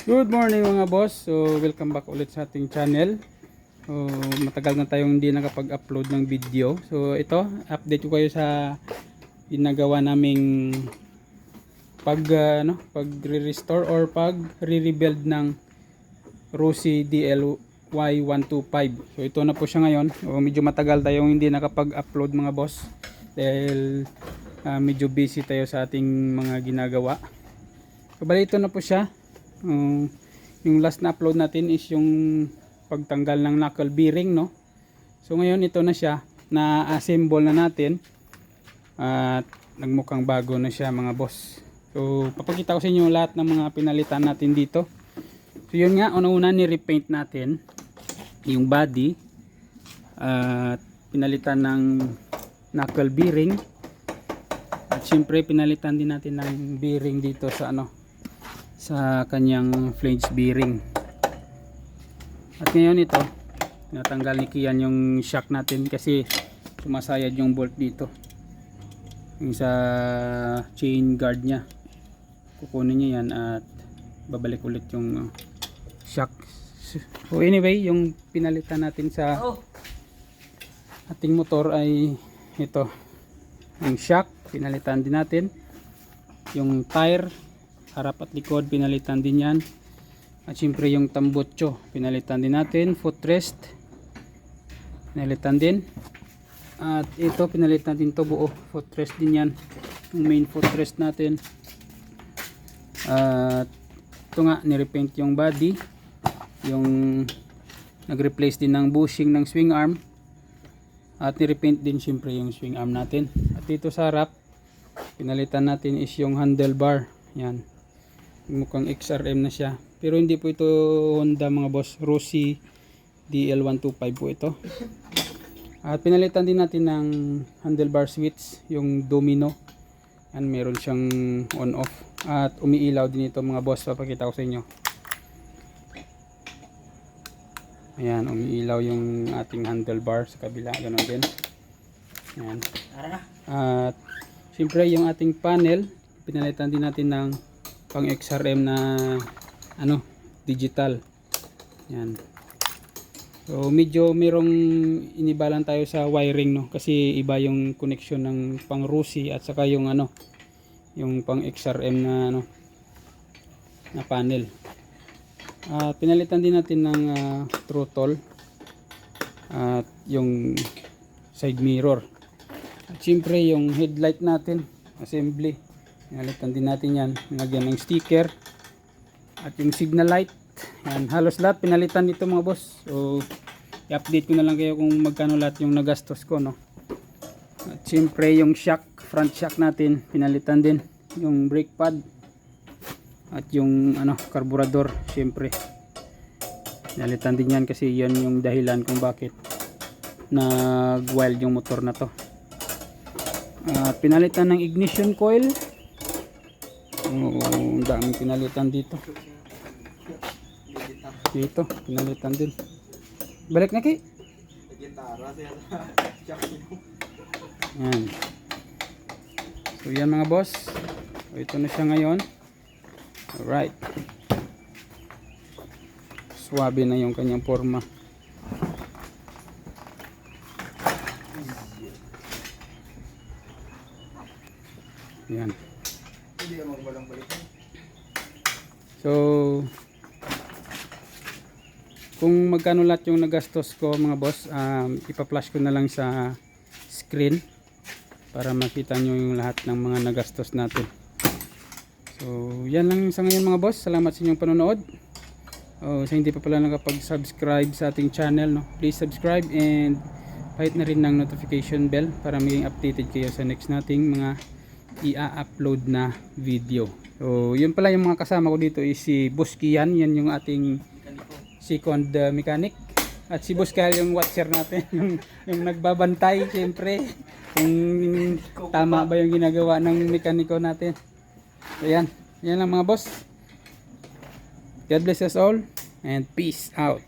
Good morning mga boss. So welcome back ulit sa ating channel. So matagal na tayong hindi nakapag-upload ng video. So ito, update ko kayo sa ginagawa naming pag-restore or pag-rebuild ng Rossi DLY 125. So ito na po siya ngayon. So, medyo matagal tayong hindi nakapag-upload mga boss dahil medyo busy tayo sa ating mga ginagawa. So bali ito na po siya. Yung last na upload natin is yung pagtanggal ng knuckle bearing, no? So ngayon ito na siya, na-assemble na natin at nagmukhang bago na siya mga boss. So papakita ko sa inyo lahat ng mga pinalitan natin dito. So yun nga, una-una ni-repaint natin yung body at pinalitan ng knuckle bearing at syempre pinalitan din natin ng bearing dito sa sa kanyang flange bearing. At ngayon ito, natanggal ni Kian yung shock natin kasi sumasayad yung bolt dito. Yung sa chain guard niya. Kukunin niya yan at babalik ulit yung shock. So anyway, yung pinalitan natin sa ating motor ay ito. Yung shock, pinalitan din natin. Yung tire, harap at likod, pinalitan din yan. At syempre yung tambutso, pinalitan din natin. Footrest, pinalitan din. At ito, pinalitan din to buo. Footrest din yan. Yung main footrest natin. At ito nga, nirepaint yung body. Yung nag-replace din ng bushing ng swing arm. At nirepaint din syempre yung swing arm natin. At dito sa harap, pinalitan natin is yung handlebar. Yan. Mukhang XRM na siya, pero hindi po ito Honda mga boss, Rossi DL125 po ito. At pinalitan din natin ng handlebar switch, yung domino. Yan, meron siyang on off at umiilaw din ito mga boss. Papakita ko sa inyo. Ayan, umiilaw yung ating handlebar sa kabila, ganoon din. Ayan. At siyempre yung ating panel, pinalitan din natin ng pang XRM na digital. Yan. So medyo merong inibalan tayo sa wiring, no, kasi iba yung connection ng pang Rossi at saka yung yung pang XRM na na panel. Pinalitan din natin ng throttle at yung side mirror. At syempre yung headlight natin, assembly. Pinalitan din natin yan. Nilagyan ng sticker. At yung signal light. Yan. Halos lahat pinalitan dito mga boss. So, i-update ko na lang kayo kung magkano lahat yung nagastos ko, no. At syempre yung shock, front shock natin, pinalitan din. Yung brake pad. At yung carburetor, syempre. Pinalitan din yan kasi yan yung dahilan kung bakit nag-wild yung motor na to. At pinalitan ng ignition coil. Ang daming pinalitan dito. Dito, pinalitan din. Balik na Ki. Yan. So yan mga boss. So, ito na siya ngayon. Alright. Swabe na yung kanyang forma. Yan. So kung magkano lahat yung nagastos ko mga boss, ipa-flash ko na lang sa screen para makita nyo yung lahat ng mga nagastos natin. So yan lang sa ngayon mga boss. Salamat sa inyong panonood. Sa hindi pa pala nakapag-subscribe sa ating channel, no, please subscribe and pahit na rin ng notification bell para maging updated kayo sa next nating mga i-upload na video. So yun pala yung mga kasama ko dito is si Boss Kian, yan yung ating second mechanic, at si Boss Kyle yung watcher natin, yung nagbabantay siyempre kung tama ba yung ginagawa ng mekaniko natin. So yan lang mga boss. God bless us all and peace out.